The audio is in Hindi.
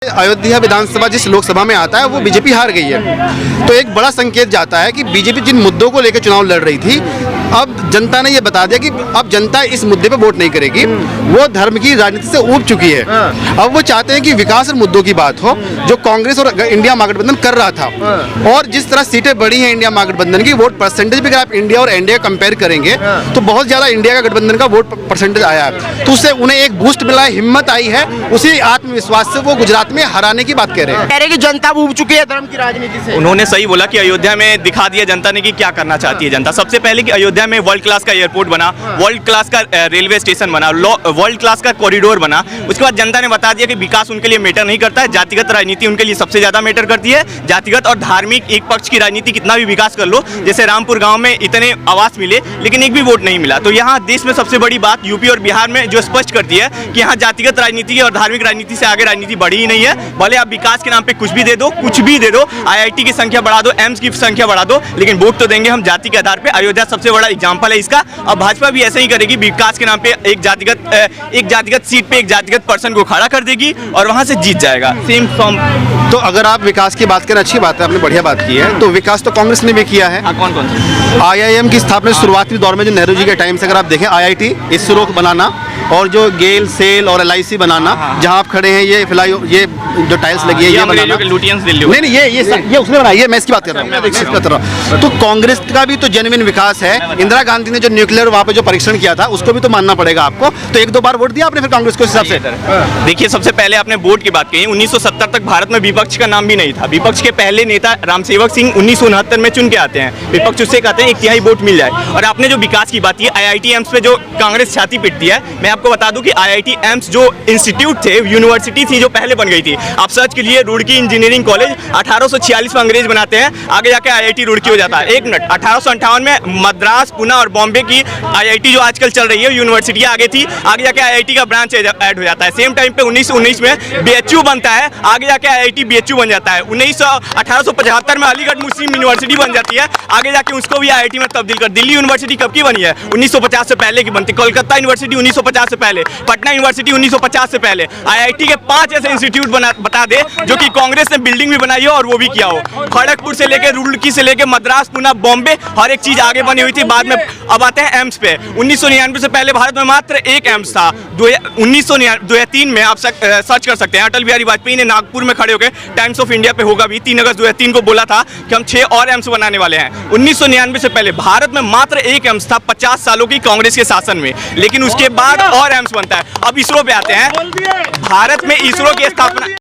अयोध्या विधानसभा जिस लोकसभा में आता है वो बीजेपी हार गई है, तो एक बड़ा संकेत जाता है कि बीजेपी जिन मुद्दों को लेकर चुनाव लड़ रही थी, अब जनता ने ये बता दिया कि अब जनता इस मुद्दे पे वोट नहीं करेगी, वो धर्म की राजनीति से ऊब चुकी है। अब वो चाहते हैं कि विकास और मुद्दों की बात हो, जो कांग्रेस और इंडिया महागठबंधन कर रहा था। और जिस तरह सीटें बढ़ी हैं इंडिया महागठबंधन की, वोट परसेंटेज भी अगर आप इंडिया और एनडीए कंपेयर करेंगे तो बहुत ज्यादा इंडिया का गठबंधन का वोट परसेंटेज आया है, तो उससे उन्हें एक बूस्ट मिला है, हिम्मत आई है, उसी आत्मविश्वास से वो गुजरात में हराने की बात कह रहे हैं। कह रहे कि जनता ऊब चुकी है धर्म की राजनीति से। उन्होंने सही बोला कि अयोध्या में दिखा दिया जनता ने कि क्या करना चाहती है जनता। सबसे पहले कि अयोध्या में वर्ल्ड क्लास का एयरपोर्ट बना, वर्ल्ड क्लास का रेलवे स्टेशन बना, वर्ल्ड क्लास का कॉरिडोर बना। उसके बाद जनता ने बता दिया कि विकास उनके लिए मैटर नहीं करता है, जातिगत राजनीति उनके लिए सबसे ज्यादा मैटर करती है। जातिगत और धार्मिक एक पक्ष की राजनीति कितना भी विकास कर लो, जैसे रामपुर गांव में इतने आवास मिले लेकिन एक भी वोट नहीं मिला, तो यहाँ देश में सबसे बड़ी बात यूपी और बिहार में जो स्पष्ट करती है कि यहाँ जातिगत राजनीति और धार्मिक राजनीति से आगे राजनीति बढ़ी ही नहीं है। भले आप विकास के नाम पे कुछ भी दे दो, कुछ भी दे दो, आईआईटी की संख्या बढ़ा दो, एम्स की संख्या बढ़ा दो, लेकिन वोट तो देंगे हम जाति के आधार पे। अयोध्या सबसे बड़ा एग्जाम्पल है इसका। अब भाजपा भी ऐसे ही करेगी, विकास के नाम पे एक जातिगत सीट पे एक जातिगत पर्सन को खड़ा कर देगी और वहां से जीत जाएगा। Same form. तो अगर आप विकास की बात करें, अच्छी बात है, आपने बढ़िया बात की है, तो विकास तो कांग्रेस ने भी किया है। कौन कौन से? आईआईएम की स्थापना शुरुआती दौर में जो नेहरू जी के टाइम से अगर आप देखें, आईआईटी, इसरो बनाना और जो गेल, सेल और एलआईसी बनाना, जहां आप खड़े हैं, ये फिलहाल ये जो टाइल्स लगी है, ये बनाना। नहीं, ये उसने बनाई है, मैं इसकी बात कर रहा हूँ। तो कांग्रेस का भी तो जेन्युइन विकास है। इंदिरा गांधी ने जो न्यूक्लियर वहां पे जो परीक्षण किया था, उसको भी तो मानना पड़ेगा आपको। तो एक दो बार वोट दिया आपने फिर कांग्रेस को इस हिसाब से। देखिए, सबसे पहले आपने वोट की बात कही। 1970 तक भारत में विपक्ष का नाम भी नहीं था। विपक्ष के पहले नेता रामसेवक सिंह 1969 में चुन के आते हैं। विपक्ष उससे कहते हैं 1/3 वोट मिल जाए। और आपने जो विकास की बात की, आईआईटी एम्स पे जो कांग्रेस छाती पीटती है, मैं आपको बता दूं कि आईआईटी एम्स जो इंस्टीट्यूट थे, यूनिवर्सिटी थी जो पहले बन गई थी। आप सर्च के लिए रुड़की इंजीनियरिंग कॉलेज 1846 में अंग्रेज बनाते हैं, आगे जाके आईआईटी रुड़की हो जाता है। एक मिनट, 1858 में मद्रास, पुणे और बॉम्बे की आईआईटी जो आजकल चल रही है यूनिवर्सिटियां आगे थी, आगे जाके आईआईटी का ब्रांच ऐड हो जाता है। सेम टाइम पे 1919 में बीएचयू बनता है, आगे जाके आईआईटी बीएचयू बन जाता है। 1875 में अलीगढ़ मुस्लिम यूनिवर्सिटी बन जाती है, आगे जाके उसको भी आईआईटी में तब्दील कर। दिल्ली यूनिवर्सिटी कब की बनी है? 1950 से पहले की बनती। कोलकाता यूनिवर्सिटी 1950 से पहले, पटना यूनिवर्सिटी 1950 से पहले। आईआईटी के 5 ऐसे इंस्टीट्यूट बता दे जो कि कांग्रेस ने बिल्डिंग भी बनाई हो और वो भी किया हो। खड़गपुर से लेकर रुड़की से लेकर मद्रास, पुणे, बॉम्बे, हर एक चीज आगे बनी हुई थी। बाद में अब आते हैं एम्स पे। 1999 से पहले भारत में मात्र एक एम्स था। 2003 में आप सर्च कर सकते हैं, अटल बिहारी वाजपेयी ने नागपुर में खड़े होकर, टाइम्स ऑफ इंडिया पे होगा भी, 3 अगस्त 2003 को बोला था कि हम 6 और एम्स बनाने वाले हैं। 1999 से पहले भारत में मात्र एक एम्स था 50 सालों की कांग्रेस के शासन में, लेकिन उसके बाद और एम्स बनता है। अब इसरो पे आते हैं। भारत में इसरो की स्थापना